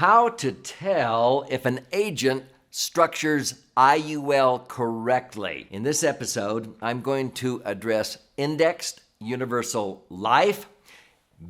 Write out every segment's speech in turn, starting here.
How to tell if an agent structures IUL correctly. In this episode, I'm going to address indexed universal life.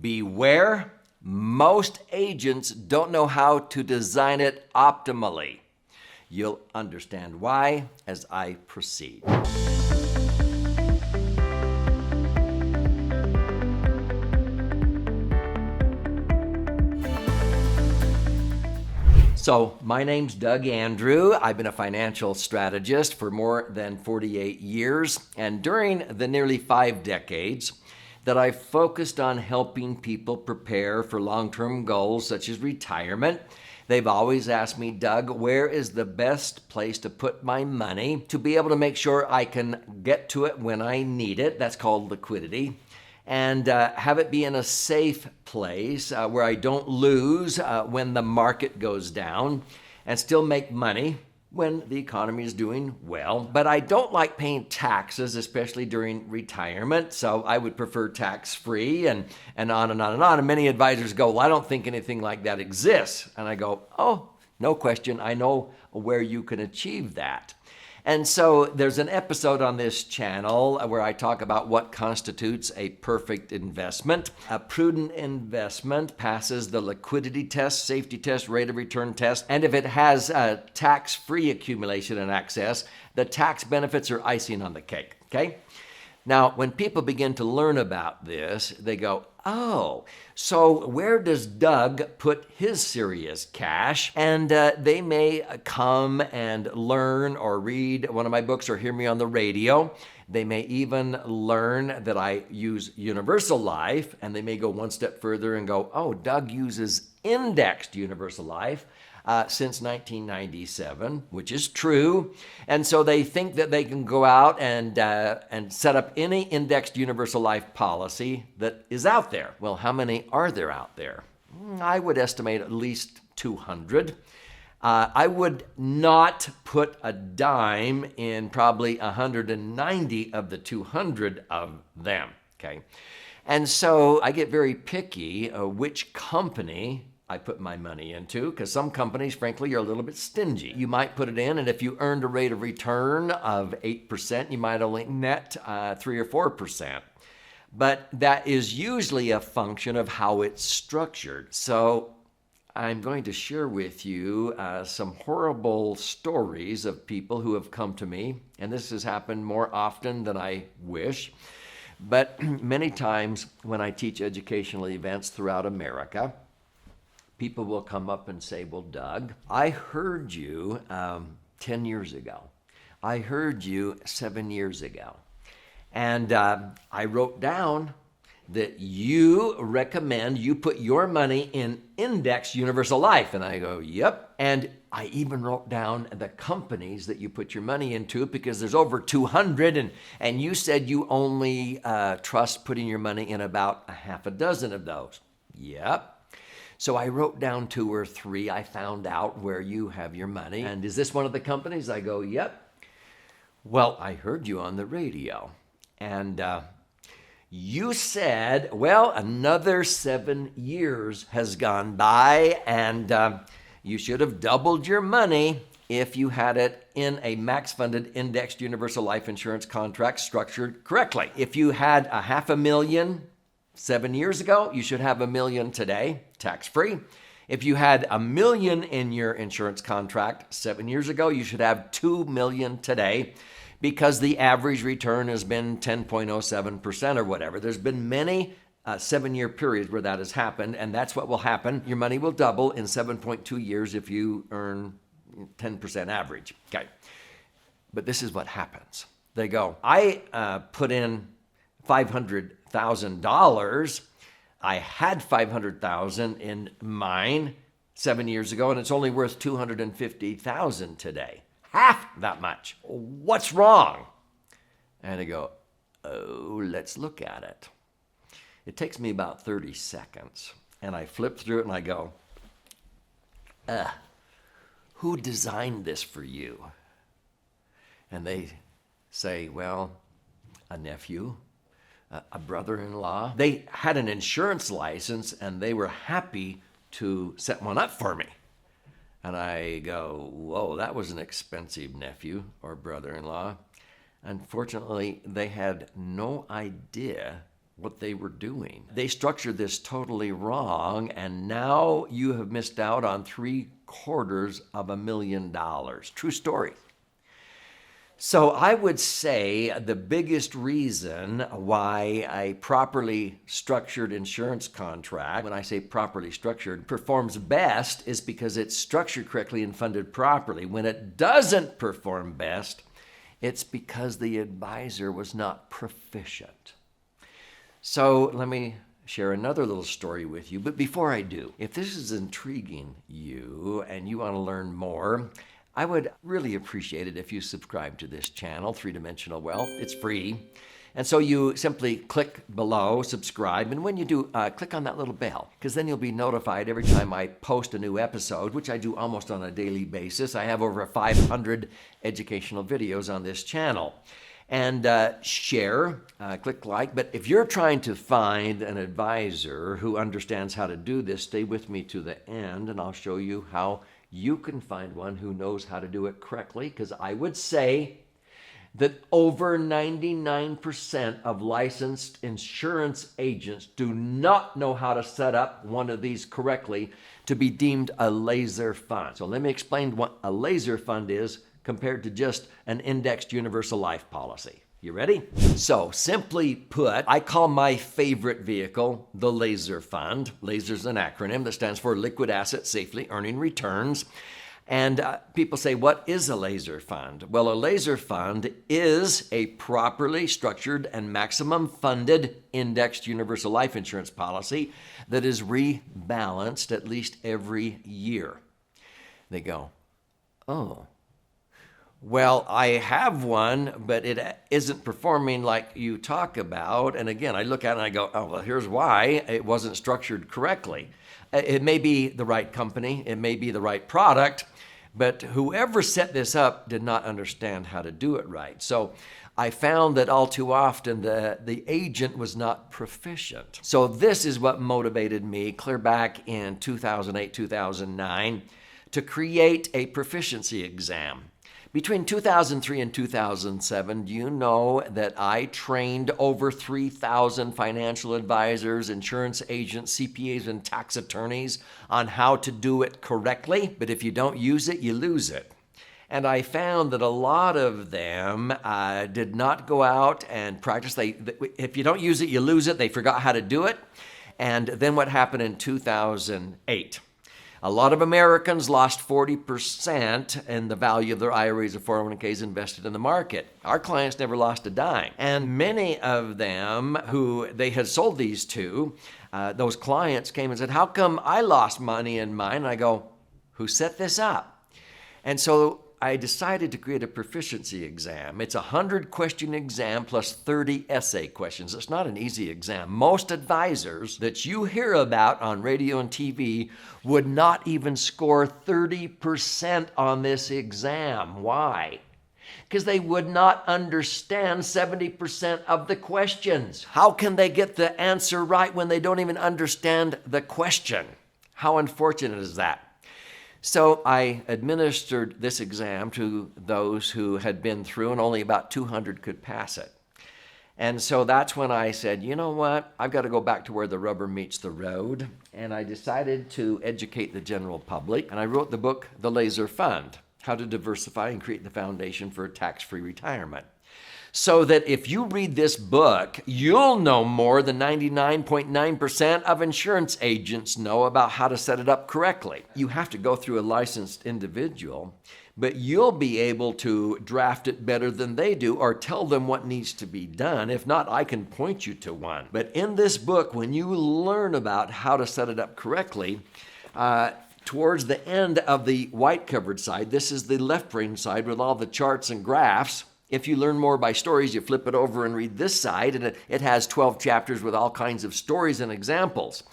Beware, most agents don't know how to design it optimally. You'll understand why as I proceed. So my name's Doug Andrew. I've been a financial strategist for more than 48 years. And during the nearly 5 decades that I've focused on helping people prepare for long-term goals such as retirement, they've always asked me, Doug, where is the best place to put my money to be able to make sure I can get to it when I need it? That's called liquidity. And have it be in a safe place where I don't lose when the market goes down and still make money when the economy is doing well. But I don't like paying taxes, especially during retirement. So I would prefer tax-free and on and on and on. And many advisors go, well, I don't think anything like that exists. And I go, oh, no question. I know where you can achieve that. And so there's an episode on this channel where I talk about what constitutes a perfect investment. A prudent investment passes the liquidity test, safety test, rate of return test, and if it has tax-free accumulation and access, the tax benefits are icing on the cake, okay? Now, when people begin to learn about this, they go, oh, so where does Doug put his serious cash? And they may come and learn or read one of my books or hear me on the radio. They may even learn that I use universal life, and they may go one step further and go, oh, Doug uses indexed universal life. Since 1997, which is true. And so they think that they can go out and set up any indexed universal life policy that is out there. Well, how many are there out there? I would estimate at least 200. I would not put a dime in probably 190 of the 200 of them, okay? And so I get very picky which company I put my money into, because some companies, frankly, are a little bit stingy. You might put it in, and if you earned a rate of return of 8%, you might only net 3 or 4%. But that is usually a function of how it's structured. So I'm going to share with you some horrible stories of people who have come to me, and this has happened more often than I wish. But many times when I teach educational events throughout America, people will come up and say, well, Doug, I heard you 10 years ago. I heard you 7 years ago. And I wrote down that you recommend you put your money in indexed universal life. And I go, yep. And I even wrote down the companies that you put your money into, because there's over 200. And you said you only trust putting your money in about a half a dozen of those. Yep. So I wrote down 2 or 3. I found out where you have your money. And is this one of the companies? I go, yep. Well, I heard you on the radio. And you said, well, another 7 years has gone by, and you should have doubled your money if you had it in a max-funded indexed universal life insurance contract structured correctly. If you had $500,000 7 years ago, you should have $1 million today, tax-free. If you had $1 million in your insurance contract 7 years ago, you should have $2 million today, because the average return has been 10.07% or whatever. There's been many 7-year periods where that has happened, and that's what will happen. Your money will double in 7.2 years if you earn 10% average. Okay. But this is what happens. They go, I put in $500,000. I had $500,000 in mine 7 years ago, and it's only worth $250,000 today. Half that much. What's wrong? And I go, oh, let's look at it. It takes me about 30 seconds, and I flip through it and I go, who designed this for you? And they say, well, a nephew, a brother-in-law. They had an insurance license and they were happy to set one up for me. And I go, whoa, that was an expensive nephew or brother-in-law. Unfortunately, they had no idea what they were doing. They structured this totally wrong, and now you have missed out on $750,000. True story. So I would say the biggest reason why a properly structured insurance contract, when I say properly structured, performs best is because it's structured correctly and funded properly. When it doesn't perform best, it's because the advisor was not proficient. So let me share another little story with you. But before I do, if this is intriguing you and you want to learn more, I would really appreciate it if you subscribe to this channel, Three Dimensional Wealth. It's free. And so you simply click below, subscribe, and when you do, click on that little bell, because then you'll be notified every time I post a new episode, which I do almost on a daily basis. I have over 500 educational videos on this channel. And share, click like. But if you're trying to find an advisor who understands how to do this, stay with me to the end, and I'll show you how you can find one who knows how to do it correctly, because I would say that over 99% of licensed insurance agents do not know how to set up one of these correctly to be deemed a laser fund. So let me explain what a laser fund is compared to just an indexed universal life policy. You ready? So simply put, I call my favorite vehicle the laser fund. Laser is an acronym that stands for Liquid Assets Safely Earning Returns. And people say, what is a laser fund? Well, a laser fund is a properly structured and maximum funded indexed universal life insurance policy that is rebalanced at least every year. They go, oh, well, I have one, but it isn't performing like you talk about. And again, I look at it and I go, oh, well, here's why. It wasn't structured correctly. It may be the right company, it may be the right product, but whoever set this up did not understand how to do it right. So I found that all too often the agent was not proficient. So this is what motivated me clear back in 2008, 2009 to create a proficiency exam. Between 2003 and 2007, do you know that I trained over 3,000 financial advisors, insurance agents, CPAs, and tax attorneys on how to do it correctly? But if you don't use it, you lose it. And I found that a lot of them did not go out and practice. If you don't use it, you lose it. They forgot how to do it. And then what happened in 2008? A lot of Americans lost 40% in the value of their IRAs or 401ks invested in the market. Our clients never lost a dime. And many of them who they had sold these to, those clients came and said, how come I lost money in mine? And I go, who set this up? And so I decided to create a proficiency exam. It's a 100-question exam plus 30 essay questions. It's not an easy exam. Most advisors that you hear about on radio and TV would not even score 30% on this exam. Why? Because they would not understand 70% of the questions. How can they get the answer right when they don't even understand the question? How unfortunate is that? So I administered this exam to those who had been through, and only about 200 could pass it. And so that's when I said, you know what, I've got to go back to where the rubber meets the road. And I decided to educate the general public. And I wrote the book, The Laser Fund, How to Diversify and Create the Foundation for a Tax-Free Retirement. So that if you read this book, you'll know more than 99.9% of insurance agents know about how to set it up correctly. You have to go through a licensed individual, but you'll be able to draft it better than they do or tell them what needs to be done. If not, I can point you to one. But in this book, when you learn about how to set it up correctly, towards the end of the white-covered side, this is the left brain side with all the charts and graphs. If you learn more by stories, you flip it over and read this side, and it has 12 chapters with all kinds of stories and examples.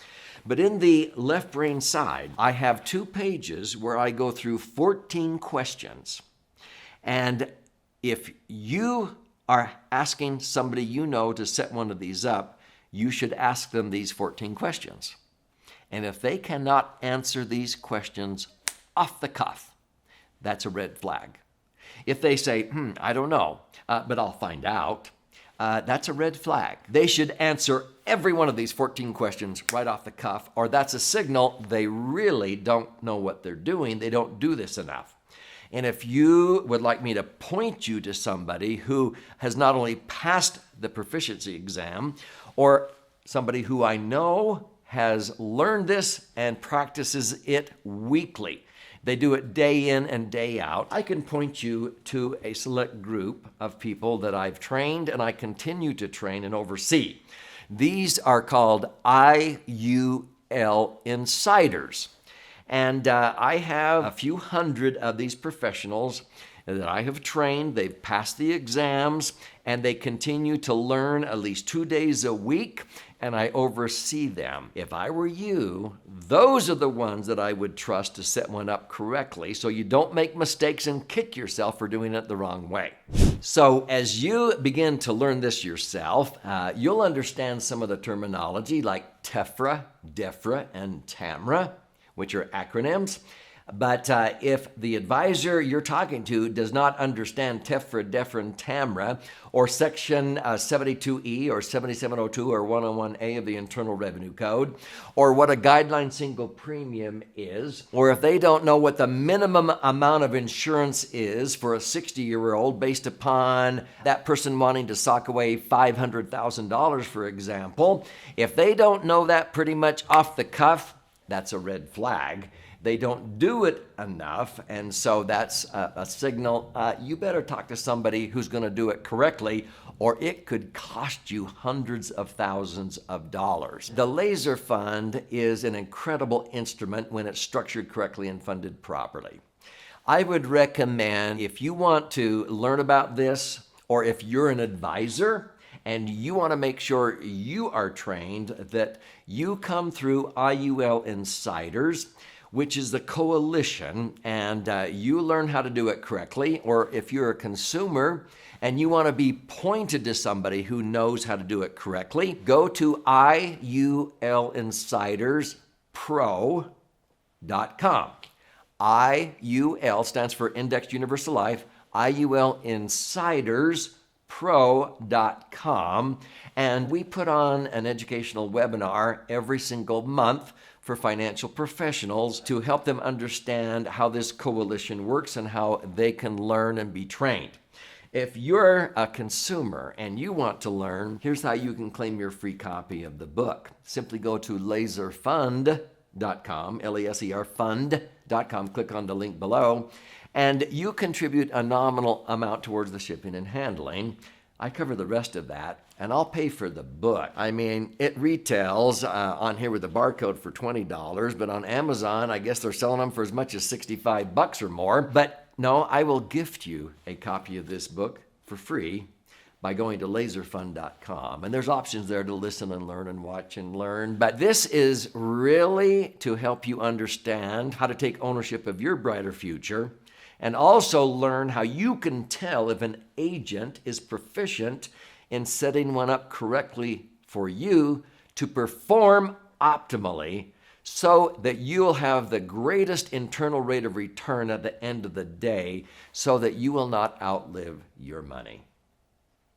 But in the left brain side, I have 2 pages where I go through 14 questions. And if you are asking somebody you know to set one of these up, you should ask them these 14 questions. And if they cannot answer these questions off the cuff, that's a red flag. If they say, I don't know, but I'll find out, that's a red flag. They should answer every one of these 14 questions right off the cuff, or that's a signal they really don't know what they're doing. They don't do this enough. And if you would like me to point you to somebody who has not only passed the proficiency exam, or somebody who I know has learned this and practices it weekly, they do it day in and day out, I can point you to a select group of people that I've trained and I continue to train and oversee. These are called IUL Insiders. And I have a few hundred of these professionals that I have trained. They've passed the exams and they continue to learn at least 2 days a week, and I oversee them. If I were you, those are the ones that I would trust to set one up correctly so you don't make mistakes and kick yourself for doing it the wrong way. So as you begin to learn this yourself, you'll understand some of the terminology like TEFRA, DEFRA, and TAMRA, which are acronyms. But if the advisor you're talking to does not understand TEFRA, DEFRA, and TAMRA, or Section 72E or 7702 or 101A of the Internal Revenue Code, or what a guideline single premium is, or if they don't know what the minimum amount of insurance is for a 60-year-old based upon that person wanting to sock away $500,000, for example, if they don't know that pretty much off the cuff, that's a red flag. They don't do it enough, and so that's a signal. You better talk to somebody who's going to do it correctly, or it could cost you hundreds of thousands of dollars. The Laser Fund is an incredible instrument when it's structured correctly and funded properly. I would recommend, if you want to learn about this, or if you're an advisor and you want to make sure you are trained, that you come through IUL Insiders, which is the coalition, and you learn how to do it correctly. Or if you're a consumer and you want to be pointed to somebody who knows how to do it correctly, go to IULInsiderspro.com. IUL stands for Indexed Universal Life, IULInsiderspro.com. And we put on an educational webinar every single month for financial professionals to help them understand how this coalition works and how they can learn and be trained. If you're a consumer and you want to learn, here's how you can claim your free copy of the book. Simply go to laserfund.com, L-E-S-E-R, fund.com, click on the link below, and you contribute a nominal amount towards the shipping and handling. I cover the rest of that, and I'll pay for the book. I mean, it retails on here with the barcode for $20, but on Amazon, I guess they're selling them for as much as $65 or more. But no, I will gift you a copy of this book for free by going to laserfund.com. And there's options there to listen and learn and watch and learn. But this is really to help you understand how to take ownership of your brighter future, and also learn how you can tell if an agent is proficient in setting one up correctly for you to perform optimally, so that you'll have the greatest internal rate of return at the end of the day, so that you will not outlive your money.